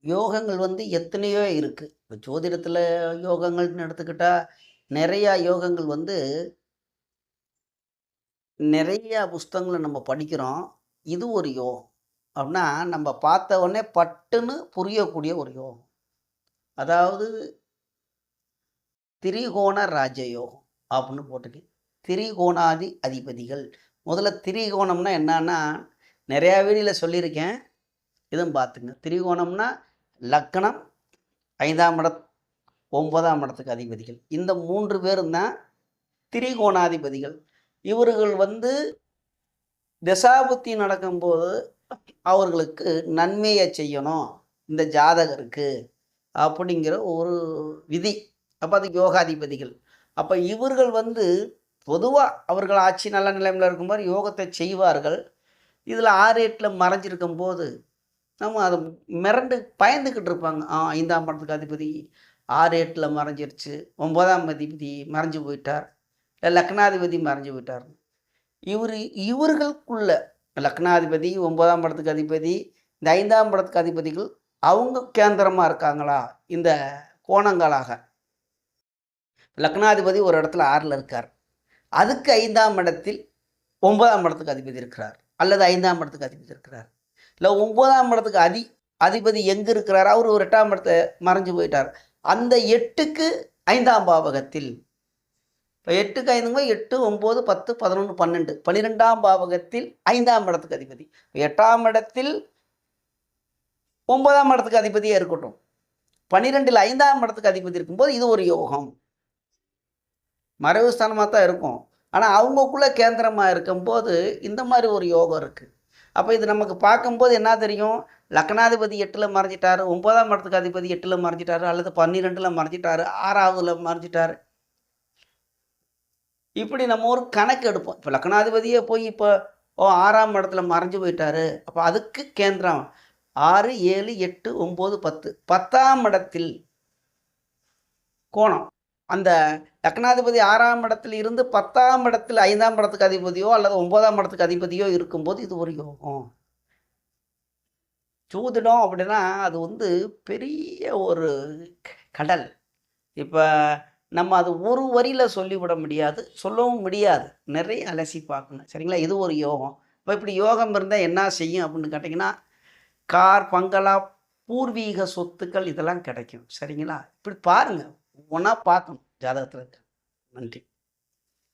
யோகங்கள் வந்து எத்தனையோ இருக்கு. இப்ப ஜோதிடத்துல யோகங்கள்னு எடுத்துக்கிட்டா, நெறையா யோகங்கள் வந்து நெறையா புஸ்தகங்கள நம்ம படிக்கிறோம். இது ஒரு யோகம். அப்டின்னா, நம்ம பார்த்த உடனே பட்டுன்னு புரியக்கூடிய ஒரு யோகம். அதாவது திரிகோண ராஜயோகம் அப்டின்னு போட்டிருக்கு. திரிகோணாதி அதிபதிகள். முதல்ல திரிகோணம்னா என்னான்னா, நெறையா வீடியோல சொல்லியிருக்கேன். இதுவும் பார்த்துங்க. திரிகோணம்னா லக்னம், 5ஆம் இடம், 9ஆம் இடத்துக்கு அதிபதிகள். இந்த 3 பேரும் தான் திரிகோணாதிபதிகள். இவர்கள் வந்து தசாபுத்தி நடக்கும்போது அவர்களுக்கு நன்மைய செய்யணும், இந்த ஜாதகருக்கு அப்படிங்கிற ஒரு விதி. அப்ப அது யோகாதிபதிகள். அப்ப இவர்கள் வந்து பொதுவா அவர்கள் ஆட்சி நல்ல நிலைமையில இருக்கும்போது யோகத்தை செய்வார்கள். இதில 6, 8ல மறைஞ்சிருக்கும்போது, நம்ம அத மிரண்டு பயந்துகிட்டு இருப்பாங்க. 5ஆம் இடத்துக்கு அதிபதி 6, 8ல மறைஞ்சிருச்சு. 9ஆம் அதிபதி மறைஞ்சு போயிட்டார். லக்னாதிபதி மறைஞ்சு போயிட்டார். இவர்களுக்குள்ள லக்னாதிபதி, 9ஆம் இடத்துக்கு அதிபதி, இந்த 5ஆம் இடத்துக்கு அதிபதிகள் அவங்க கேந்திரமா இருக்காங்களா? இந்த கோணங்களாக. லக்னாதிபதி ஒரு இடத்துல 6ல இருக்கார். அதுக்கு 5ஆம் இடத்தில் 9ஆம் இடத்துக்கு அதிபதி இருக்கிறார். அல்லது 5ஆம் இடத்துக்கு அதிபதி இருக்கிறார். இல்ல 9ஆம் இடத்துக்கு அதிபதி எங்க இருக்கிறார்? அவரு ஒரு 8ஆம் இடத்த மறைஞ்சு போயிட்டார். அந்த 8க்கு 5ஆம் பாவகத்தில் இப்போ 8க்கு 5ங்கும்போது 8, 9, 10, 11, 12. 12ஆம் பாவகத்தில் 5ஆம் இடத்துக்கு அதிபதி. 8ஆம் இடத்தில் 9ஆம் இடத்துக்கு அதிபதியே இருக்கட்டும். 12ல் 5ஆம் இடத்துக்கு அதிபதி இருக்கும்போது இது ஒரு யோகம். மறைவு ஸ்தானமா தான் இருக்கும். ஆனா அவங்கக்குள்ள கேந்திரமா இருக்கும்போது இந்த மாரி ஒரு யோகம் இருக்கு. அப்ப இது நமக்கு பார்க்கும்போது என்ன தெரியும்? லக்னாதிபதி 8ல மறைஞ்சிட்டாரு. 9ஆம் இடத்துக்கு அதிபதி 8ல மறைஞ்சிட்டாரு. அல்லது 12ல மறைஞ்சிட்டாரு. 6வதுல மறைஞ்சிட்டாரு. இப்படி நம்ம ஒரு கணக்கு எடுப்போம். இப்ப லக்னாதிபதியே போய் இப்போ 6ஆம் இடத்துல மறைஞ்சு போயிட்டாரு. அப்ப அதுக்கு கேந்திரம் 6, 7, 8, 9, 10. 10ஆம் இடத்தில் கோணம். அந்த லக்னாதிபதி 6ஆம் இடத்தில் இருந்து 10ஆம் இடத்தில் 5ஆம் இடத்துக்கு அதிபதியோ அல்லது 9ஆம் இடத்துக்கு அதிபதியோ இருக்கும்போது இது ஒரு யோகம். ஜோதிடம் அப்படின்னா அது வந்து பெரிய ஒரு கடல். இப்ப நம்ம அது ஒரு வரியில சொல்லிவிட முடியாது. சொல்லவும் முடியாது. நிறைய அலசி பார்க்கணும். சரிங்களா? இது ஒரு யோகம். இப்ப இப்படி யோகம் இருந்தா என்ன செய்யும் அப்படின்னு கேட்டீங்கன்னா, கார், பங்களா, பூர்வீக சொத்துக்கள் இதெல்லாம் கிடைக்கும். சரிங்களா? இப்படி பாருங்க. ஒவ்வொன்னா பார்க்கணும் ஜாதகத்துல. நன்றி.